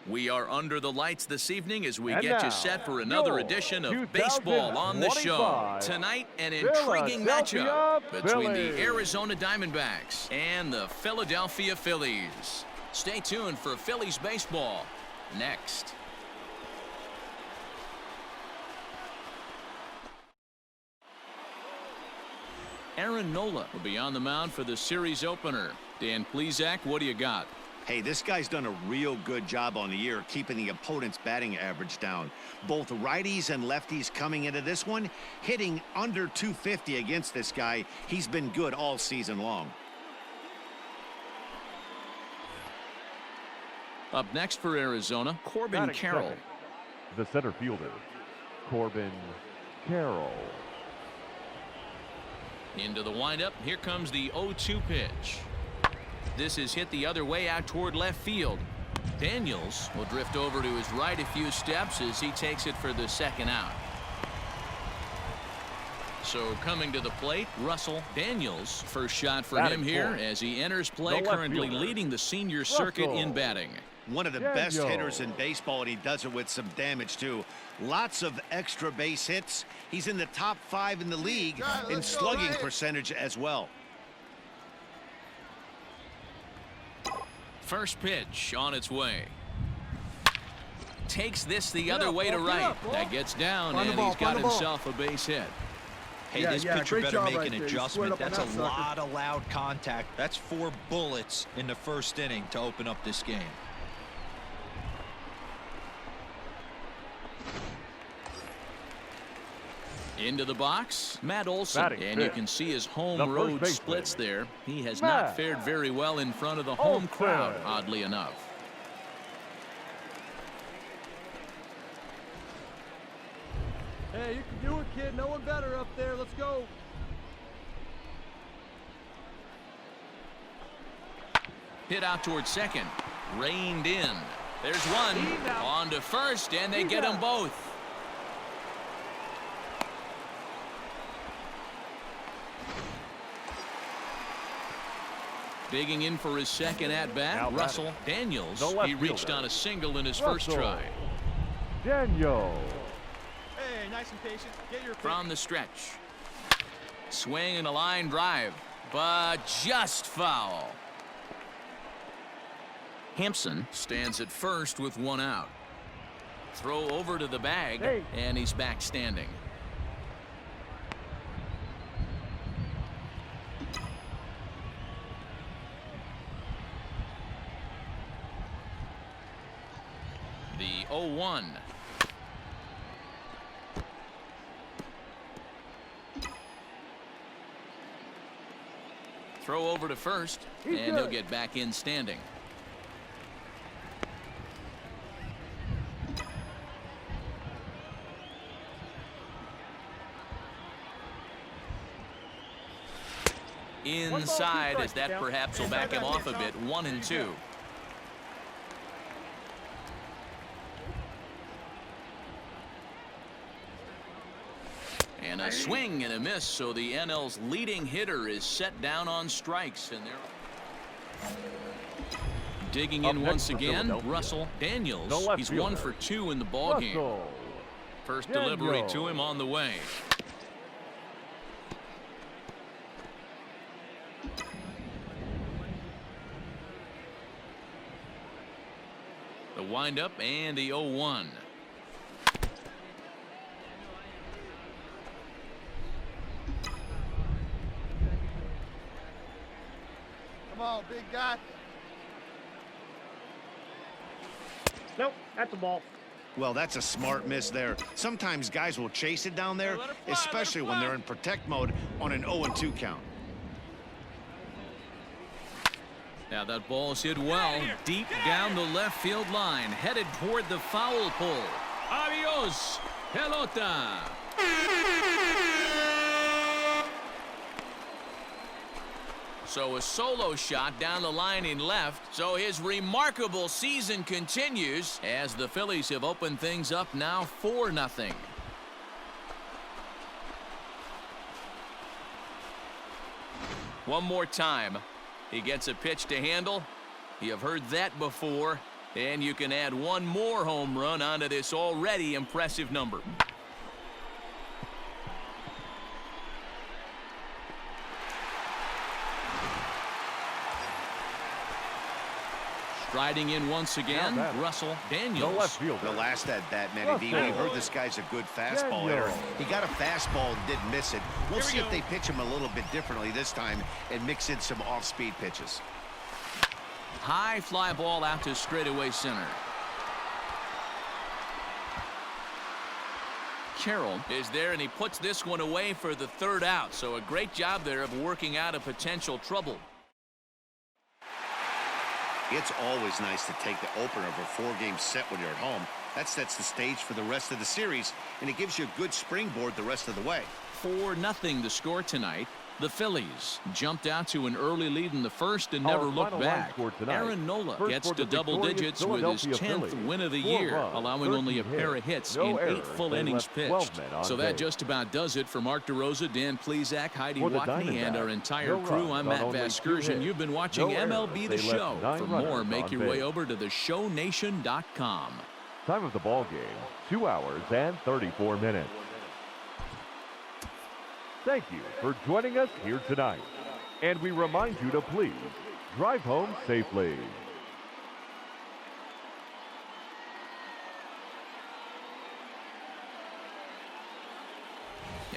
We are under the lights this evening as we get you set for another edition of Baseball on the Show. Tonight, an intriguing matchup between the Arizona Diamondbacks and the Philadelphia Phillies. Stay tuned for Phillies baseball next. Aaron Nola will be on the mound for the series opener. Dan Plesac, what do you got? Hey, this guy's done a real good job on the year keeping the opponent's batting average down. Both righties and lefties coming into this one, hitting under 250 against this guy. He's been good all season long. Up next for Arizona, Corbin Carroll. The center fielder, Corbin Carroll. Into the windup. Here comes the 0-2 pitch. This is hit the other way out toward left field. Daniels will drift over to his right a few steps as he takes it for the second out. So coming to the plate, Russell Daniels. First shot for him here as he enters play, currently leading the senior circuit in batting. One of the best hitters in baseball, and he does it with some damage too. Lots of extra base hits. He's in the top 5 in the league in slugging percentage as well. First pitch on its way. Takes this the other way to right. That gets down, and he's got himself a base hit. Hey, this pitcher better make an adjustment. That's a lot of loud contact. That's 4 bullets in the first inning to open up this game. Into the box, Matt Olson, and you can see his home road splits there. He has not fared very well in front of the home crowd, oddly enough. Hey, you can do it, kid. No one better up there. Let's go. Hit out towards second. Reined in. There's one. On to first, and they get them both. Digging in for his second at-bat, Russell Daniels. He reached on a single in his first try. Daniel. Hey, nice and patient. Get your from the stretch. Swing and a line drive, but just foul. Hampson stands at first with 1 out. Throw over to the bag, and he's back standing. The 0-1. Throw over to first, and he'll get back in standing. Inside, as that perhaps will back him off a bit. 1-2. And a swing and a miss, so the NL's leading hitter is set down on strikes. And they're digging in once again, Russell Daniels. He's 1 for 2 in the ballgame. First delivery to him on the way. The windup and the 0-1. Come on, big guy. Nope, that's a ball. Well, that's a smart miss there. Sometimes guys will chase it down there, especially when they're in protect mode on an 0-2 count. Now that ball is hit well, deep down the left field line, headed toward the foul pole. Adios, pelota. So a solo shot down the line in left. So his remarkable season continues as the Phillies have opened things up now 4-0. One more time. He gets a pitch to handle. You have heard that before. And you can add one more home run onto this already impressive number. Striding in once again, Russell Daniels. The last at bat, Manny D. We heard this guy's a good fastball hitter. He got a fastball and didn't miss it. We'll see if they pitch him a little bit differently this time and mix in some off-speed pitches. High fly ball out to straightaway center. Carroll is there, and he puts this one away for the third out. So a great job there of working out a potential trouble. It's always nice to take the opener of a four-game set when you're at home. That sets the stage for the rest of the series, and it gives you a good springboard the rest of the way. 4-0 the score tonight. The Phillies jumped out to an early lead in the first and never looked back. Aaron Nola gets to double digits with his 10th win of the year, allowing only a pair of hits in 8 full innings pitched. So that just about does it for Mark DeRosa, Dan Plesac, Heidi Watney, and our entire crew. I'm Matt Vasgersian. You've been watching MLB The Show. For more, make your way over to theshownation.com. Time of the ball game, 2 hours and 34 minutes. Thank you for joining us here tonight. And we remind you to please drive home safely.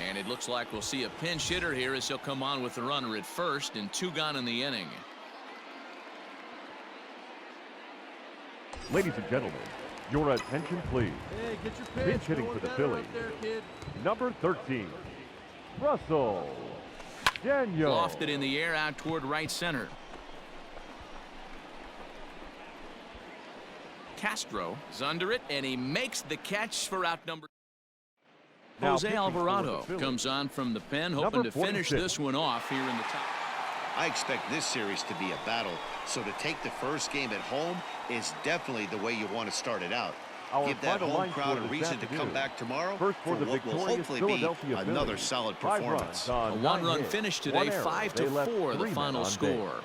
And it looks like we'll see a pinch hitter here as he'll come on with the runner at first, and 2 gone in the inning. Ladies and gentlemen, your attention please. Hey, get your Pinch hitting for the Phillies. There, Number 13, Russell Daniels. Lofted in the air out toward right center. Castro is under it, and he makes the catch for out number. Jose Alvarado comes on from the pen, hoping to finish this one off here in the top. I expect this series to be a battle, so to take the first game at home is definitely the way you want to start it out. Give that home crowd a reason to come back tomorrow for what will hopefully be another solid performance. A 1-run finish today, 5-4 the final score.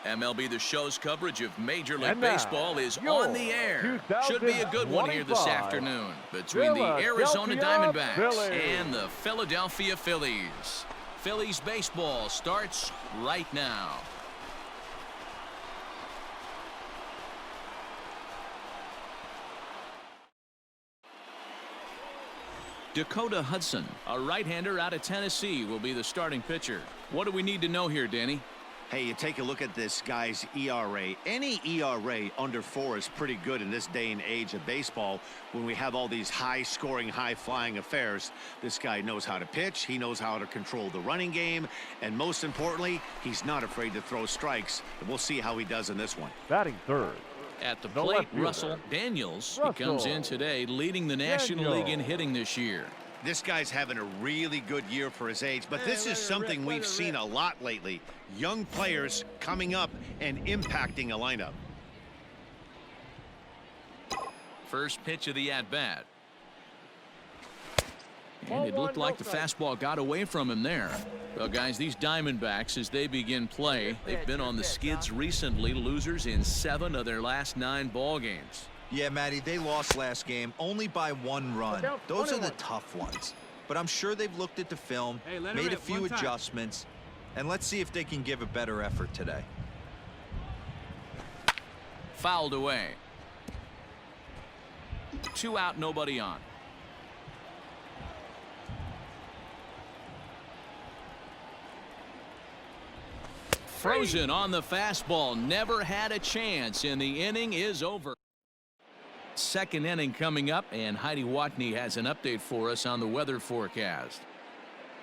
MLB The Show's coverage of Major League Baseball is on the air. Should be a good one here this afternoon between the Arizona Diamondbacks and the Philadelphia Phillies. Phillies baseball starts right now. Dakota Hudson, a right-hander out of Tennessee, will be the starting pitcher. What do we need to know here, Danny? Hey, you take a look at this guy's ERA. Any ERA under 4 is pretty good in this day and age of baseball when we have all these high-scoring, high-flying affairs. This guy knows how to pitch. He knows how to control the running game. And most importantly, he's not afraid to throw strikes. And we'll see how he does in this one. Batting third. At the plate, Russell Daniels. He comes in today leading the National League in hitting this year. This guy's having a really good year for his age, but this is something we've seen a lot lately. Young players coming up and impacting a lineup. First pitch of the at-bat. And it looked like the fastball got away from him there. Well, guys, these Diamondbacks, as they begin play, they've been on the skids recently, losers in 7 of their last 9 ball games. Yeah, Matty, they lost last game only by 1 run. Those are the tough ones. But I'm sure they've looked at the film, made a few adjustments, and let's see if they can give a better effort today. Fouled away. 2 out, nobody on. Frozen on the fastball, never had a chance, and the inning is over. Second inning coming up, and Heidi Watney has an update for us on the weather forecast.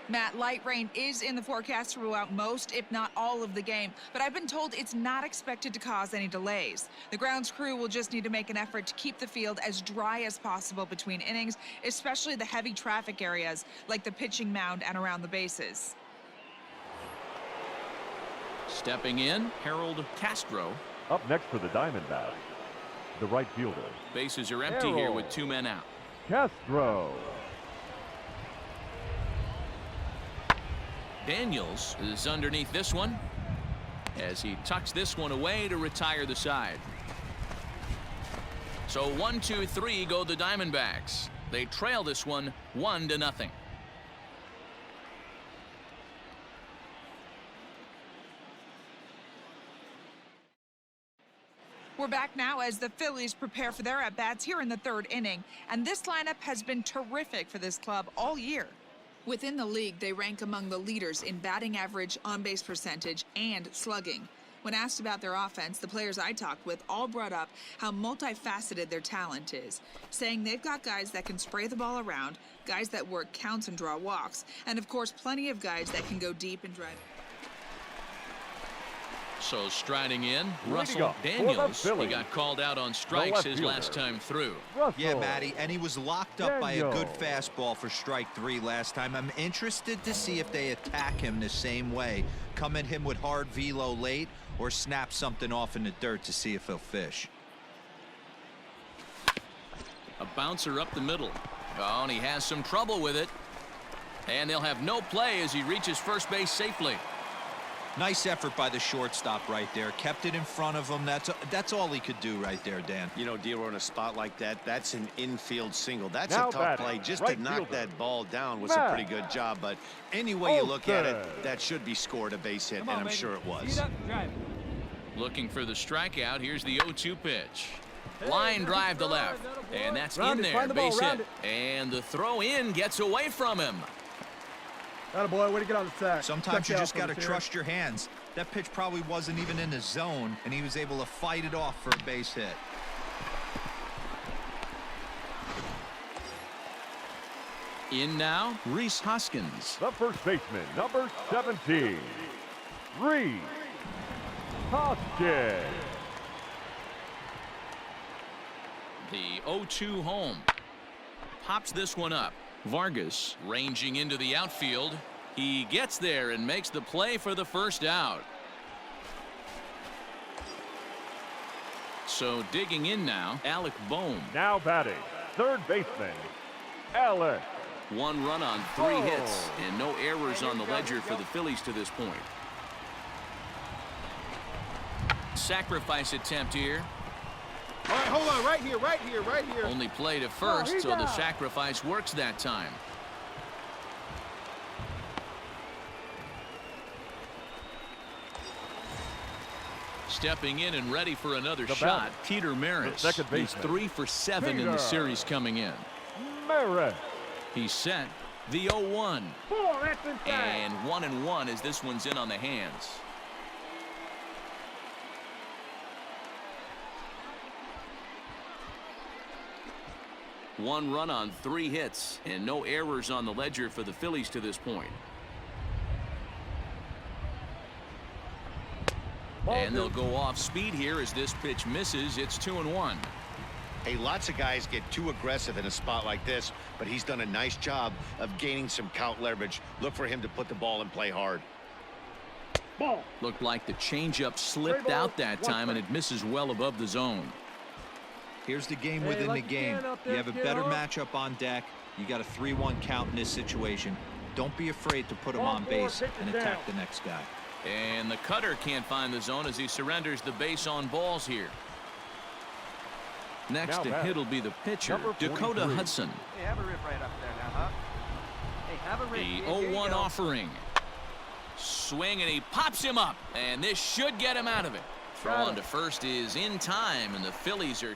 Matt, light rain is in the forecast throughout most, if not all, of the game, but I've been told it's not expected to cause any delays. The grounds crew will just need to make an effort to keep the field as dry as possible between innings, especially the heavy traffic areas like the pitching mound and around the bases. Stepping in, Harold Castro. Up next for the Diamondbacks, the right fielder. Bases are empty here with 2 men out. Castro. Daniels is underneath this one as he tucks this one away to retire the side. So 1-2-3 go the Diamondbacks. They trail this one 1-0. We're back now as the Phillies prepare for their at-bats here in the third inning. And this lineup has been terrific for this club all year. Within the league, they rank among the leaders in batting average, on-base percentage, and slugging. When asked about their offense, the players I talked with all brought up how multifaceted their talent is, saying they've got guys that can spray the ball around, guys that work counts and draw walks, and of course plenty of guys that can go deep and drive. So striding in, Russell Daniels. He got called out on strikes his last time through. Yeah, Matty, and he was locked up by a good fastball for strike 3 last time. I'm interested to see if they attack him the same way, come at him with hard velo late, or snap something off in the dirt to see if he'll fish. A bouncer up the middle. Oh, and he has some trouble with it. And they'll have no play as he reaches first base safely. Nice effort by the shortstop right there. Kept it in front of him. That's all he could do right there, Dan. You know, D'Lo, in a spot like that, that's an infield single. That's a tough play. Just to knock that ball down was a pretty good job. But any way you look at it, that should be scored a base hit, and I'm sure it was. Looking for the strikeout. Here's the 0-2 pitch. Line drive to left. And that's in there. Base hit. And the throw in gets away from him. Attaboy, way to get on the sack. Sometimes you just got to trust your hands. That pitch probably wasn't even in the zone, and he was able to fight it off for a base hit. In now, Rhys Hoskins. The first baseman, number 17, Rhys Hoskins. The 0-2 home. Pops this one up. Vargas ranging into the outfield. He gets there and makes the play for the first out. So digging in now, Alec Bohm. Now batting, third baseman, Alec. 1 run on 3 hits and no errors on the ledger for the Phillies to this point. Sacrifice attempt here. All right, hold on, right here. Only play to first, so the sacrifice works that time. Stepping in and ready for another shot, Peter Maris. He's 3 for 7 in the series coming in. Maris. He's set. The 0-1. And 1-1 as this one's in on the hands. One run on 3 hits and no errors on the ledger for the Phillies to this point. And they'll go off speed here as this pitch misses. It's 2-1. Hey, lots of guys get too aggressive in a spot like this, but he's done a nice job of gaining some count leverage. Look for him to put the ball and play hard. Looked like the changeup slipped out that time, and it misses well above the zone. Here's the game within the game. You have a better matchup on deck. You got a 3-1 count in this situation. Don't be afraid to put him on base and attack the next guy. And the cutter can't find the zone as he surrenders the base on balls here. Next to hit will be the pitcher, Dakota Hudson. Hey, have a rip right up there now, huh? Hey, have a rip. The 0-1 offering. Swing, and he pops him up. And this should get him out of it. Throw on to first is in time, and the Phillies are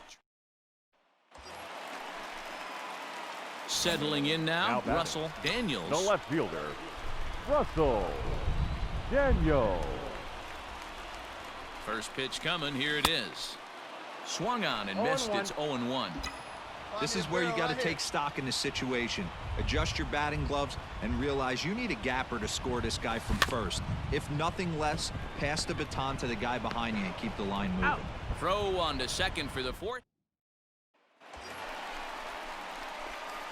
settling in now. Russell Daniels. The left fielder, Russell Daniels. First pitch coming. Here it is. Swung on and missed. It's 0-1. This is where you got to take stock in the situation. Adjust your batting gloves and realize you need a gapper to score this guy from first. If nothing less, pass the baton to the guy behind you and keep the line moving. Throw on to second for the 4th.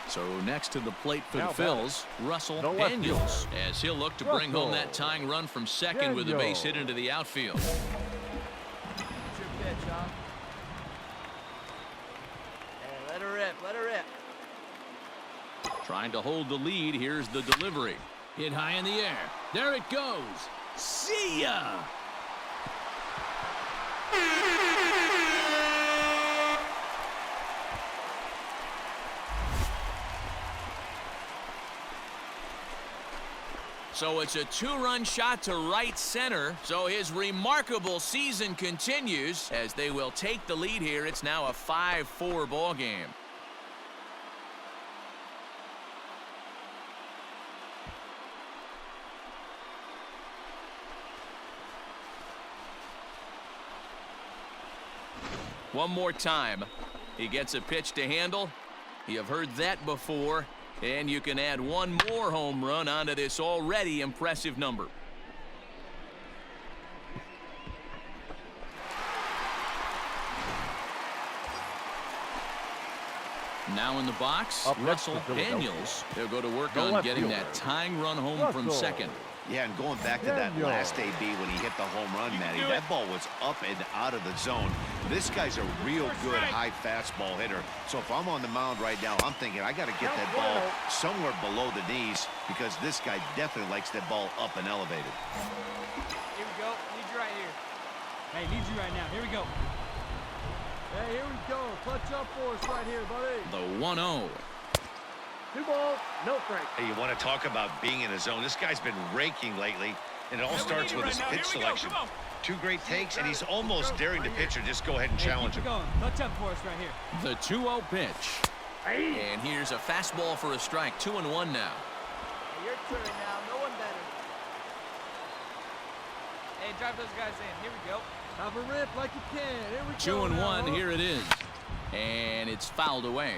So next to the plate for the Phils, Russell Daniels, as he'll look to bring home that tying run from second with a base hit into the outfield. What's your pitch, huh? Hey, let her rip, let her rip. Trying to hold the lead. Here's the delivery. Hit high in the air. There it goes. See ya! So it's a two-run shot to right center. So his remarkable season continues as they will take the lead here. It's now a 5-4 ball game. One more time. He gets a pitch to handle. You've heard that before. And you can add one more home run onto this already impressive number. Now in the box, Russell Daniels. They'll go to work on getting that tying run home from second. Yeah, and going back to that last AB when he hit the home run, Matty, that ball was up and out of the zone. This guy's a real good high fastball hitter. So if I'm on the mound right now, I'm thinking I got to get that ball somewhere below the knees because this guy definitely likes that ball up and elevated. Here we go. Need you right here. Hey, need you right now. Here we go. Hey, here we go. Clutch up for us right here, buddy. The 1-0. 2 balls, no strike. Hey, you want to talk about being in a zone? This guy's been raking lately, and it all starts with his pitch selection. 2 great takes, and he's almost daring the pitcher. Just go ahead and challenge him. Clutch up for us right here. The 2-0 pitch. And here's a fastball for a strike. 2-1 now. Your turn now. No one better. Hey, drive those guys in. Here we go. Have a rip like you can. Here we go. 2-1. Here it is. And it's fouled away.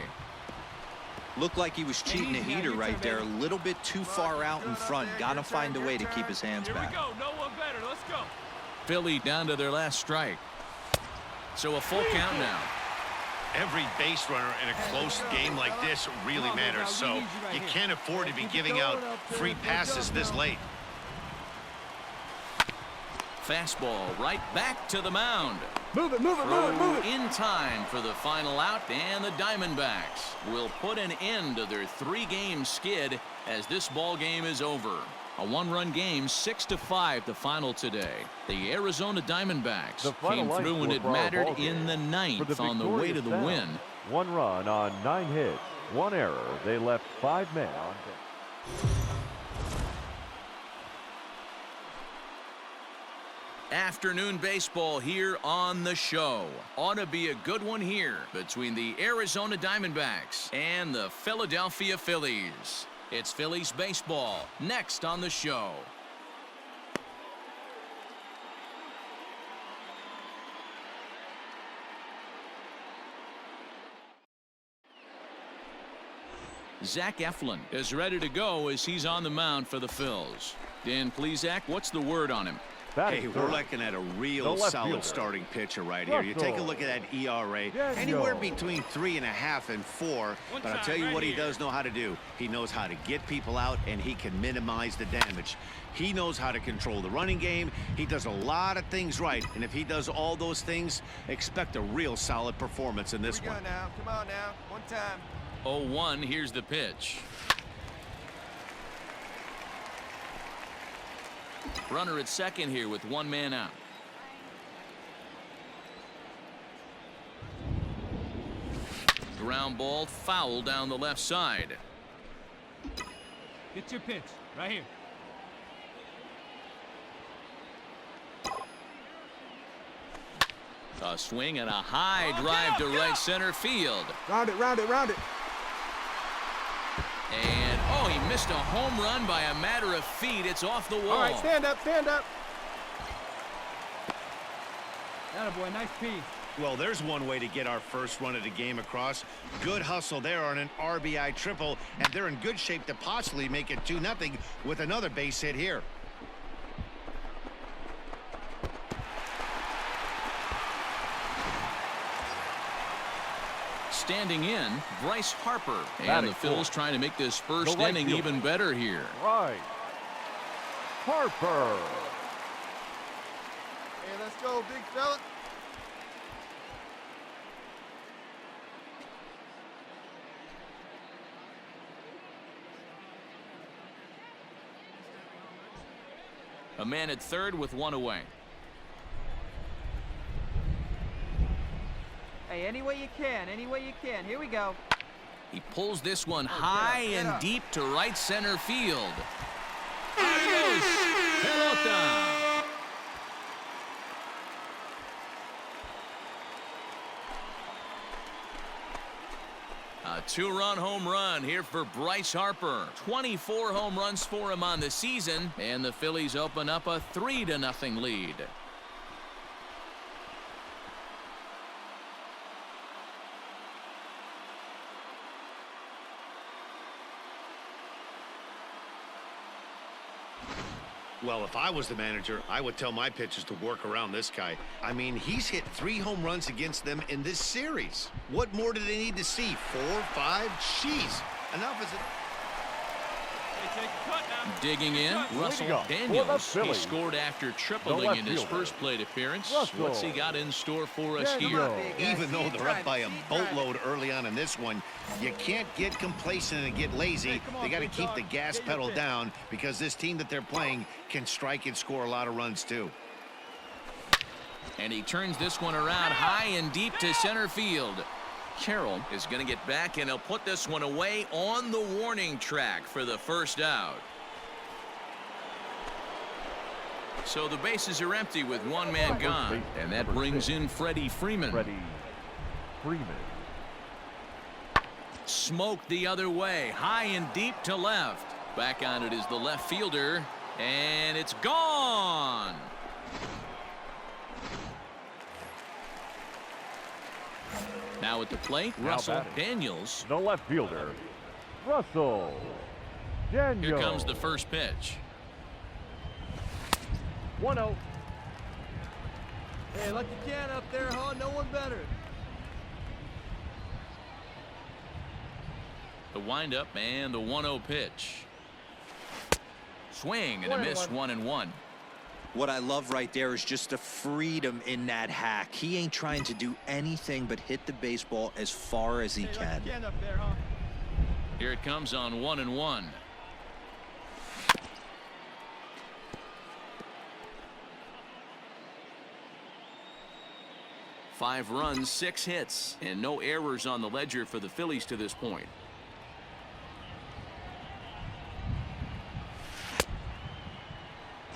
Looked like he was cheating a heater right there. A little bit too far out in front. Got to find a way to keep his hands back. Here we go. No one better. Let's go. Philly down to their last strike. So a full count now. Every base runner in a close game like this really matters, so you can't afford to be giving out free passes this late. Fastball right back to the mound. Move it, move it, move it, move it. In time for the final out, and the Diamondbacks will put an end to their 3-game skid as this ball game is over. A 1-run game, 6-5 the final today. The Arizona Diamondbacks came through when it mattered in the 9th on the way to the win. 1 run on 9 hits, 1 error. They left 5 men on base. Afternoon baseball here on the show. Ought to be a good one here between the Arizona Diamondbacks and the Philadelphia Phillies. It's Phillies baseball next on the show. Zach Eflin is ready to go as he's on the mound for the Phils. Dan Plesac, what's the word on him? Hey, we're looking at a real solid starting pitcher right here. You take a look at that ERA, anywhere between 3.5 and 4. But I'll tell you what he does know how to do. He knows how to get people out, and he can minimize the damage. He knows how to control the running game. He does a lot of things right, and if he does all those things, expect a real solid performance in this one. Now. Come on now. One time. 0-1, here's the pitch. Runner at second here with 1 man out. Ground ball foul down the left side. Get your pitch right here. A swing and a high drive to right center field. Round it, round it, round it. And, oh, he missed a home run by a matter of feet. It's off the wall. All right, stand up, stand up. Attaboy, nice piece. Well, there's one way to get our first run of the game across. Good hustle there on an RBI triple, and they're in good shape to possibly make it 2-0 with another base hit here. Standing in, Bryce Harper. And the Phils trying to make this first inning even better here. Right. Harper. Hey, let's go, big fella. A man at third with one away. Hey, any way you can, any way you can. Here we go. He pulls this one high and deep to right center field. Adios, pelota. A two-run home run here for Bryce Harper. 24 home runs for him on the season, and the Phillies open up a 3-0 lead. Well, if I was the manager, I would tell my pitchers to work around this guy. I mean, he's hit 3 home runs against them in this series. What more do they need to see? 4, 5? Jeez. Enough is it. Digging in, Russell Daniels. He scored after tripling in his first plate appearance. What's he got in store for us here? Even though they're up by a boatload early on in this one, you can't get complacent and get lazy. They got to keep the gas pedal down because this team that they're playing can strike and score a lot of runs too. And he turns this one around high and deep to center field. Carroll is going to get back, and he'll put this one away on the warning track for the first out. So the bases are empty with one man gone, and that brings in Freddie Freeman. Smoked the other way, high and deep to left. Back on it is the left fielder, and it's gone. Now at the plate, Russell Daniels. The left fielder, Russell Daniels. Here comes the first pitch. 1-0. Hey, let the can up there, huh? No one better. The windup and the 1-0 pitch. Swing and a miss, 1-1. What I love right there is just the freedom in that hack. He ain't trying to do anything but hit the baseball as far as he can. Up there, huh? Here it comes on 1-1. Five runs, 6 hits, and no errors on the ledger for the Phillies to this point.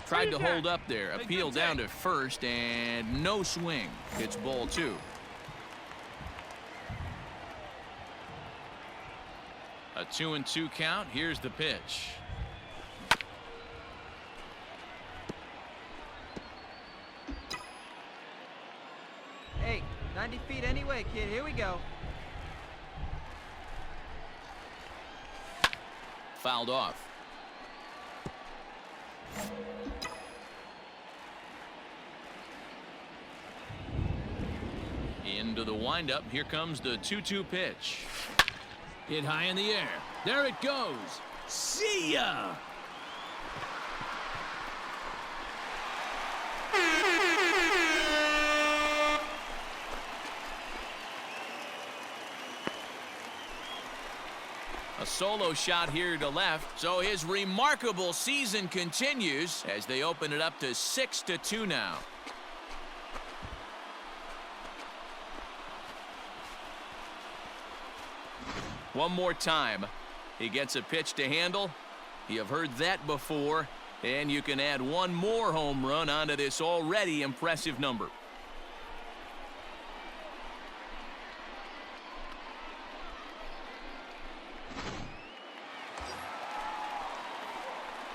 Tried to hold up there, appeal down to first, and no swing. It's ball 2. A 2-2 count. Here's the pitch. Hey, 90 feet anyway, kid. Here we go. Fouled off. Into the windup. Here comes the 2-2 pitch. Hit high in the air. There it goes. See ya. A solo shot here to left, so his remarkable season continues as they open it up to 6-2 now. One more time. He gets a pitch to handle. You have heard that before, and you can add one more home run onto this already impressive number.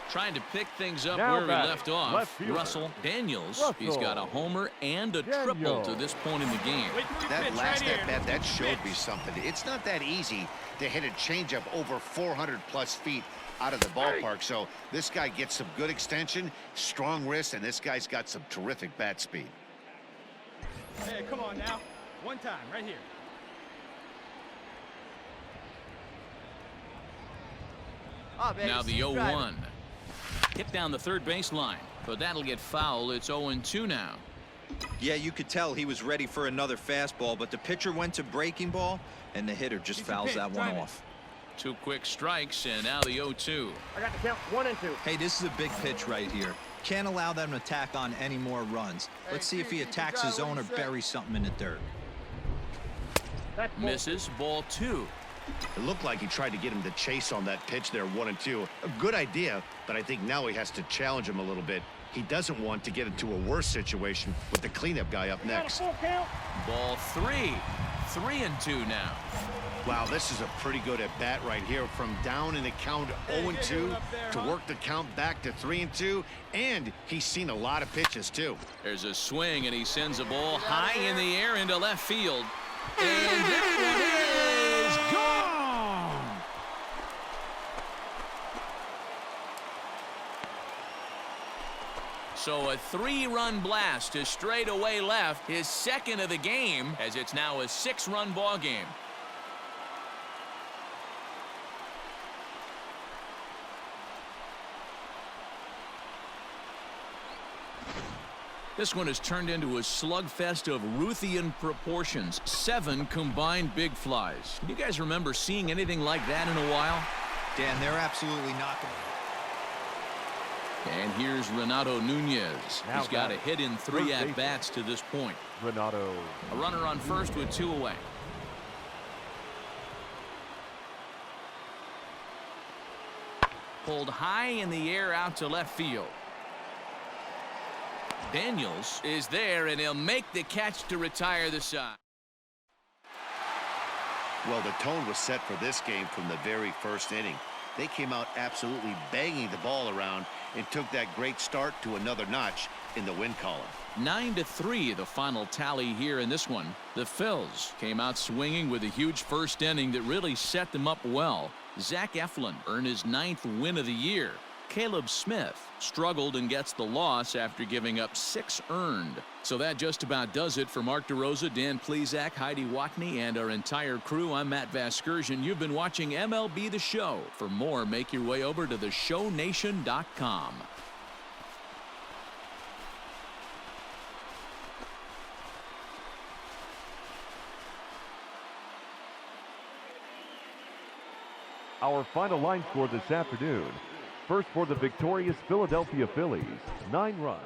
Trying to pick things up Now where he left off. fielder, Russell Daniels. He's got a homer and a triple to this point in the game. That last at-bat, that showed me something. It's not that easy to hit a changeup over 400-plus feet out of the ballpark. So this guy gets some good extension, strong wrist, and this guy's got some terrific bat speed. Hey, come on now. One time, right here. Oh, baby, Now the 0-1. Hit down the third baseline, but that'll get foul. It's 0-2 now. Yeah, you could tell he was ready for another fastball, but the pitcher went to breaking ball, and the hitter just fouls that one off. 2 quick strikes, and now the 0-2. I got the count 1 and 2. Hey, this is a big pitch right here. Can't allow them to tack on any more runs. Let's see if he attacks his zone or buries something in the dirt. Misses, ball 2. It looked like he tried to get him to chase on that pitch there, 1 and 2. A good idea, but I think now he has to challenge him a little bit. He doesn't want to get into a worse situation with the cleanup guy up next. Ball 3. 3 and 2 now. Wow, this is a pretty good at bat right here. From down in the count 0 and 2 to work the count back to 3 and 2. And he's seen a lot of pitches, too. There's a swing, and he sends a ball high in the air into left field. And that one is gone. So a 3-run blast to straightaway left, his second of the game, as it's now a 6-run ball game. This one has turned into a slugfest of Ruthian proportions. 7 combined big flies. Do you guys remember seeing anything like that in a while? Dan, they're absolutely not going to. And here's Renato Nunez. He's got a hit in 3 at-bats to this point. Renato. A runner on first with 2 away. Pulled high in the air out to left field. Daniels is there, and he'll make the catch to retire the side. Well, the tone was set for this game from the very first inning. They came out absolutely banging the ball around and took that great start to another notch in the win column. 9-3 the final tally here in this one. The Phils came out swinging with a huge first inning that really set them up well. Zach Eflin earned his 9th win of the year. Caleb Smith struggled and gets the loss after giving up 6 earned. So that just about does it for Mark DeRosa, Dan Plesac, Heidi Watney, and our entire crew. I'm Matt Vasgersian. You've been watching MLB The Show. For more, make your way over to theshownation.com. Our final line score this afternoon. First for the victorious Philadelphia Phillies, 9 runs.